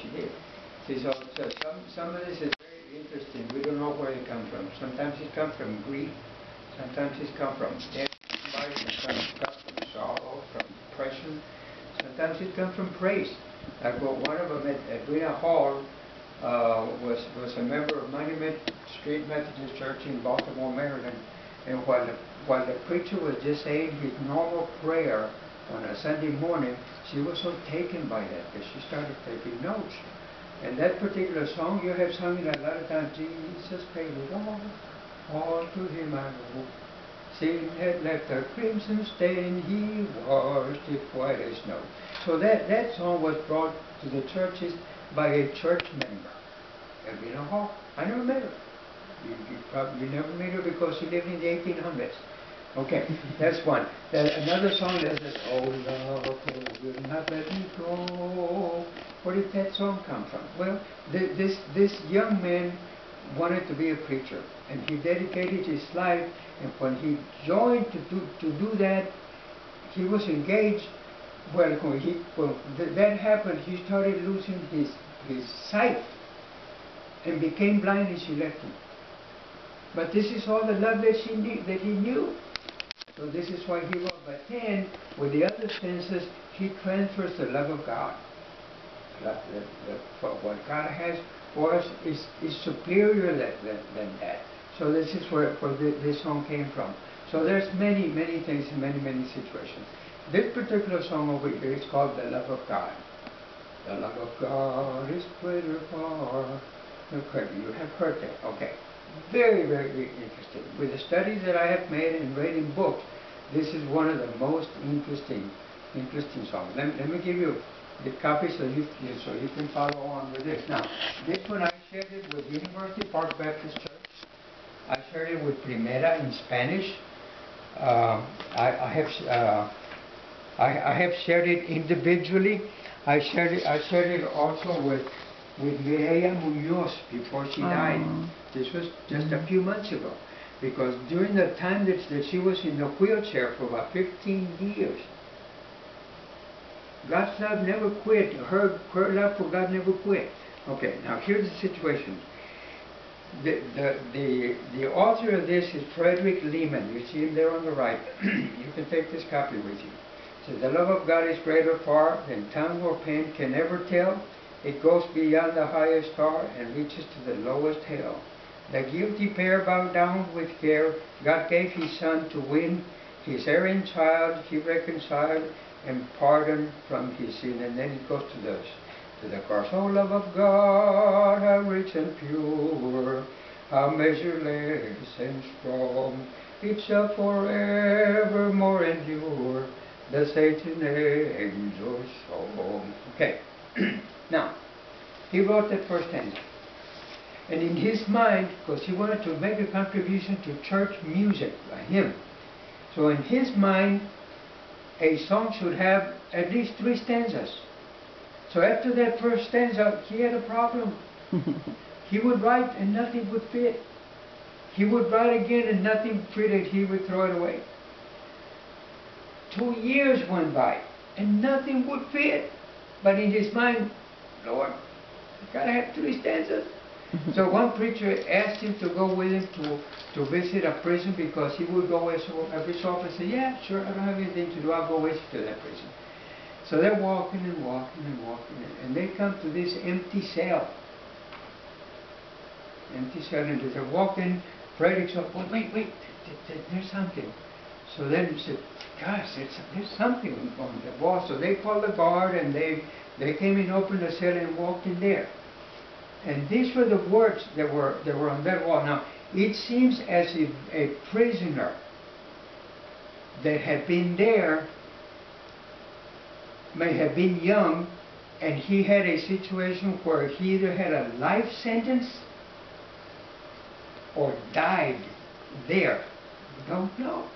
she did. See, so some of this is very interesting. We don't know where it comes from. Sometimes it comes from grief. Sometimes it comes from death. Sometimes it comes from sorrow, from depression. Sometimes it comes from praise. Like one of them at Rena Hall was a member of Monument Street Methodist Church in Baltimore, Maryland. And while the preacher was just saying his normal prayer on a Sunday morning, she was so taken by that she started taking notes. And that particular song, you have sung it a lot of times. Jesus paid it all to him I owe. Sin had left a crimson stain, he washed it white as snow. So that song was brought to the churches by a church member. Edwina Hall. I never met her. You never met her because she lived in the 1800s. Okay, that's one. Another song that says, "Oh love, oh, will not let me go." Where did that song come from? Well, this young man wanted to be a preacher, and he dedicated his life. And when he joined to do that, he was engaged. Well, when that happened, he started losing his sight and became blind, and she left him. But this is all the love that he knew. So this is why he wrote. But then, with the other stanzas, he transfers the love of God. What God has for us is superior than that. So this is where this song came from. So there's many things in many situations. This particular song over here is called "The Love of God." The love of God is greater far. Okay, you have heard that. Okay. Very interesting. With the studies that I have made and reading books, this is one of the most interesting songs. Let me give you the copy so you can follow on with this. Now, this one I shared it with University Park Baptist Church. I shared it with Primera in Spanish. I have shared it individually. I shared it also with Mireya Munoz before she died. This was just a few months ago, because during the time that she was in the wheelchair for about 15 years, God's love never quit. Her love for God never quit. Okay, now here's the situation. The author of this is Frederick Lehman. You see him there on the right. You can take this copy with you. It says, "The love of God is greater far than tongue or pen can ever tell. It goes beyond the highest star and reaches to the lowest hell. The guilty pair bowed down with care. God gave his son to win his erring child. He reconciled and pardoned from his sin." And then it goes to the chorus. "Oh, love of God, how rich and pure, how measureless and strong, it shall forevermore endure the Satan angel's song." Okay. Now, he wrote that first stanza. And in his mind, because he wanted to make a contribution to church music, a hymn. So in his mind, a song should have at least 3 stanzas. So after that first stanza, he had a problem. He would write and nothing would fit. He would write again and nothing fitted. He would throw it away. 2 years went by and nothing would fit. But in his mind, "Lord, you gotta have 3 stanzas." So one preacher asked him to go with him to visit a prison, because he would go every so often and say, "Yeah, sure, I don't have anything to do, I'll go with you to that prison." So they're walking, and they come to this empty cell. And as they're walking, Frederick said, "Oh, wait, there's something." So then he said, "Gosh, there's something on the wall." So they called the guard, and they came and opened the cell and walked in there. And these were the words that were on that wall. Now, it seems as if a prisoner that had been there may have been young, and he had a situation where he either had a life sentence or died there. We don't know.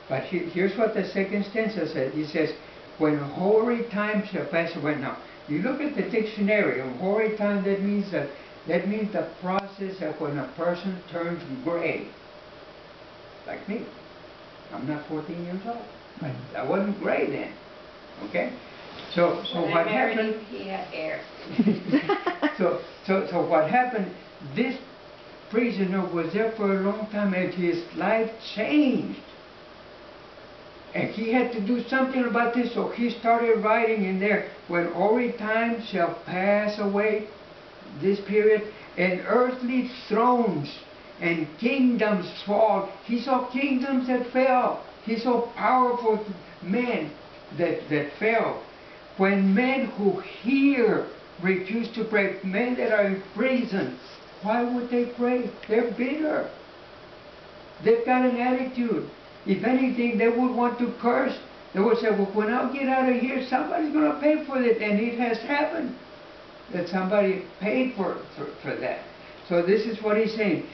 But here's what the second stanza says. He says, "When hoary time shall pass away." Now, you look at the dictionary. On hoary time, that means the process of when a person turns gray. Like me. I'm not 14 years old. I wasn't gray then. Okay? So when what I married happened? him, he had hair. So what happened? This prisoner was there for a long time, and his life changed. And he had to do something about this, so he started writing in there, when all time shall pass away, this period, and earthly thrones and kingdoms fall. He saw kingdoms that fell. He saw powerful men that fell. When men who hear refuse to pray, men that are in prison, why would they pray? They're bitter. They've got an attitude. If anything, they would want to curse. They would say, well, when I get out of here, somebody's going to pay for it. And it has happened that somebody paid for that. So this is what he's saying.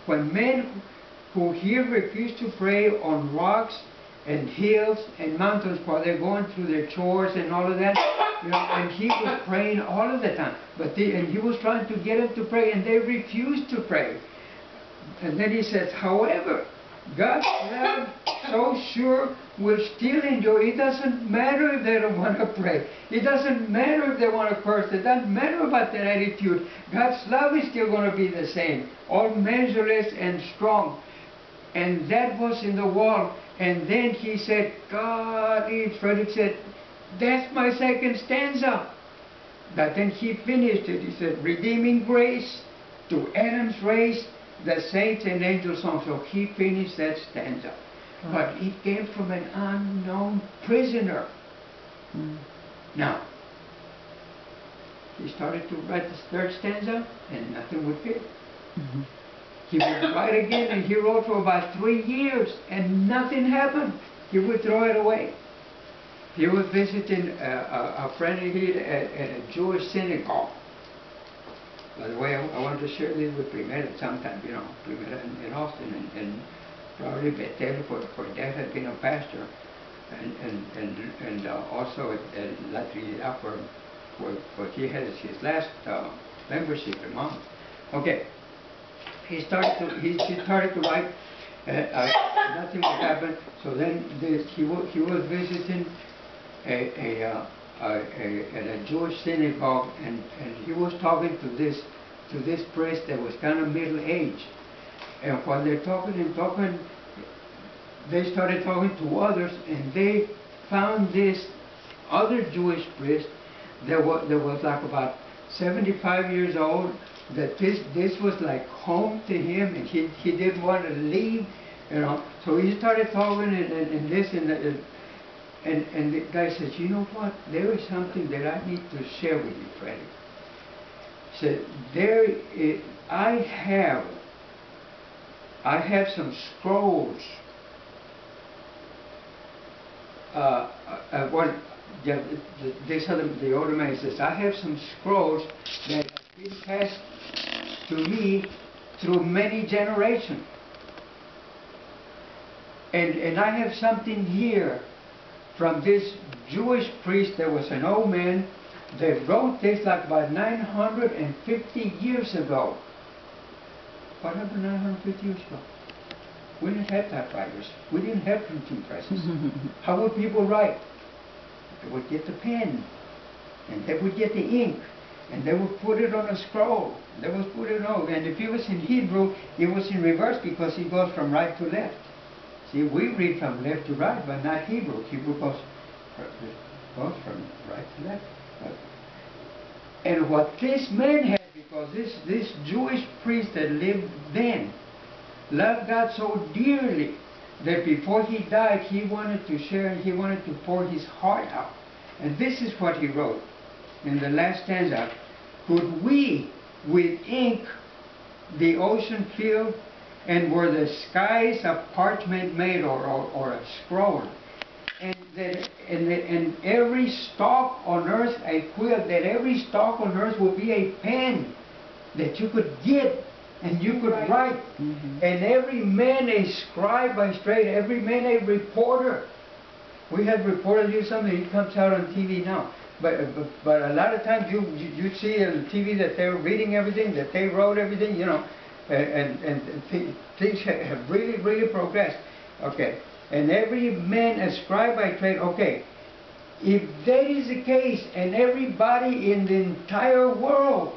When men who here refuse to pray on rocks and hills and mountains while they're going through their chores and all of that, you know, and he was praying all of the time. And he was trying to get them to pray, and they refused to pray. And then he says, however, God's love so sure will still endure. It doesn't matter if they don't want to pray. It doesn't matter if they want to curse. It doesn't matter about their attitude. God's love is still going to be the same, all measureless and strong. And that was in the wall. And then he said, God is, Frederick said, that's my second stanza. But then he finished it. He said, redeeming grace to Adam's race, the saints and angels song. So he finished that stanza. But it came from an unknown prisoner. Now, he started to write the third stanza, and nothing would fit. He would write again, and he wrote for about 3 years, and nothing happened. He would throw it away. He was visiting a friend of his at a Jewish synagogue. By the way, I wanted to share this with Primera sometime, you know, Primera in Austin, and probably Bethel, for Dad had been a pastor, and also at La Trinidad, where he had his last membership in Mom. Okay, he started to write. Nothing would happen. So then he was visiting at a Jewish synagogue, and he was talking to this priest that was kind of middle-aged. And while they're talking and talking, they started talking to others, and they found this other Jewish priest that was like about 75 years old, that this was like home to him, and he didn't want to leave, you know. So he started talking and this and that. And the guy says, you know what, there is something that I need to share with you, Freddie. He said, I have some scrolls. The older man says, I have some scrolls that have been passed to me through many generations. And I have something here from this Jewish priest that was an old man that wrote this like about 950 years ago. What happened 950 years ago? We didn't have typewriters. We didn't have printing presses. How would people write? They would get the pen, and they would get the ink, and they would put it on a scroll. They would put it on, and if it was in Hebrew, it was in reverse because it goes from right to left. See, we read from left to right, but not Hebrew. Hebrew goes from right to left. And what this man had, because this Jewish priest that lived then loved God so dearly that before he died, he wanted to share and he wanted to pour his heart out. And this is what he wrote in the last stanza. Could we with ink the ocean fill, and were the skies a parchment made or a scroll, and every stalk on earth a quill, that every stalk on earth would be a pen that you could get and you could write, and every man a scribe by trade, every man a reporter. We have reporters do something, it comes out on TV now. But a lot of times you see on TV that they're reading everything, that they wrote everything, you know, and things have really progressed. Okay. And every man a scribe by trade. Okay. If that is the case, and everybody in the entire world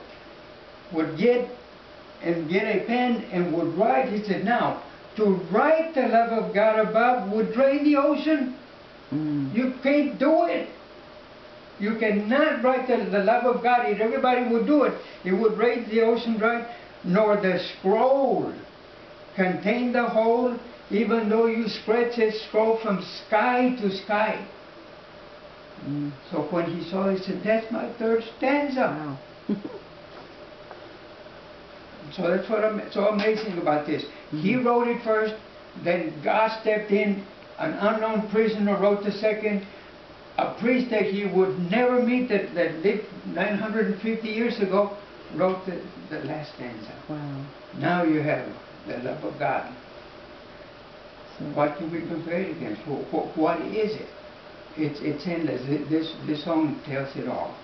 would get a pen and would write, he said, now, to write the love of God above would drain the ocean. You can't do it. You cannot write the love of God. If everybody would do it, it would raise the ocean dry. Nor the scroll contain the whole, even though you stretch his scroll from sky to sky. So when he saw it, he said, that's my third stanza. Wow. So that's what's so amazing about this. He wrote it first, then God stepped in, an unknown prisoner wrote the second, a priest that he would never meet that lived 950 years ago wrote the last stanza. Wow. Now you have the love of God. So What can we compare it against? What is it? It's endless. This song tells it all.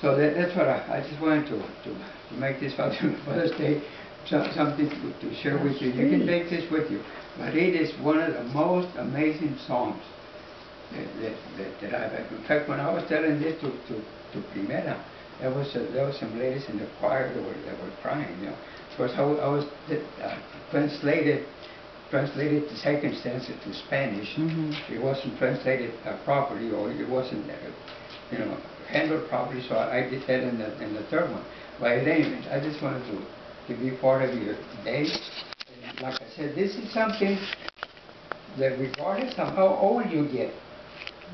So that's what I just wanted to make this Father's Day something to share with you. You can take this with you. But it is one of the most amazing songs that I've had. In fact, when I was telling this to Primera, there was some ladies in the choir that were crying. You know, of course I was translated the second stanza to Spanish. It wasn't translated properly, or it wasn't handled properly. So I did that in the third one. But anyways, I just wanted to be part of your day. And like I said, this is something that regardless of how old you get,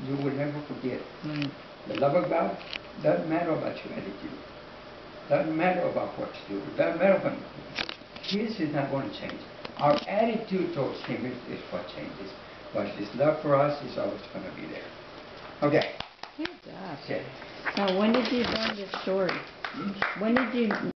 you will never forget. The love of God doesn't matter about your attitude. Doesn't matter about what you do. Doesn't matter what His is not going to change. Our attitude towards Him is what changes. But His love for us is always going to be there. Okay. Good job. Okay. Now, when did you learn this story? When did you